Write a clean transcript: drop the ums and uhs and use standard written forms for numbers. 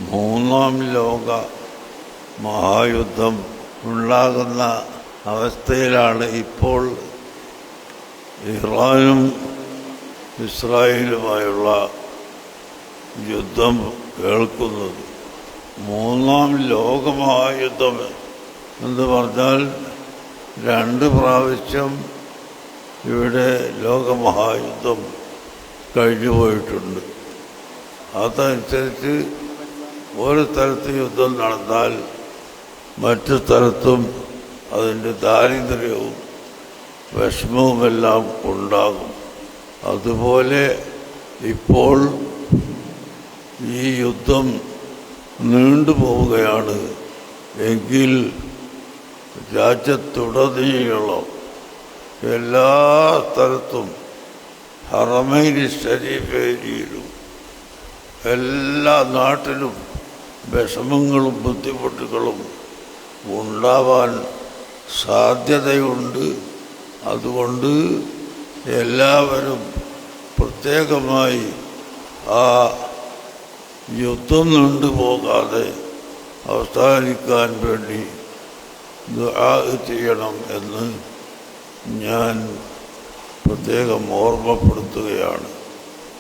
മൂന്നാം ലോക മഹായുദ്ധം ഉണ്ടാകുന്ന അവസ്ഥയിലാണ് ഇപ്പോൾ ഇറാനും ഇസ്രായേലുമായുള്ള യുദ്ധം കേൾക്കുന്നത്. മൂന്നാം ലോകമഹായുദ്ധം എന്ന് പറഞ്ഞാൽ 2 പ്രാവശ്യം ഇവിടെ ലോകമഹായുദ്ധം കഴിഞ്ഞു പോയിട്ടുണ്ട്. അതനുസരിച്ച് ഒരു സ്ഥലത്ത് യുദ്ധം നടന്നാൽ മറ്റു സ്ഥലത്തും അതിൻ്റെ ദാരിദ്ര്യവും വിഷമവുമെല്ലാം ഉണ്ടാകും. അതുപോലെ ഇപ്പോൾ ഈ യുദ്ധം നീണ്ടുപോവുകയാണ് എങ്കിൽ രാജ്യത്തുടനീളം എല്ലാ സ്ഥലത്തും ഹറമൈൻ ഷരീഫേരിയിലും എല്ലാ നാട്ടിലും വിഷമങ്ങളും ബുദ്ധിമുട്ടുകളും ഉണ്ടാവാൻ സാധ്യതയുണ്ട്. അതുകൊണ്ട് എല്ലാവരും പ്രത്യേകമായി ആ യുദ്ധം നീണ്ടുപോകാതെ അവസാനിക്കാൻ വേണ്ടി ദുആ ചെയ്യണം എന്ന് ഞാൻ പ്രത്യേകം ഓർമ്മപ്പെടുത്തുകയാണ്.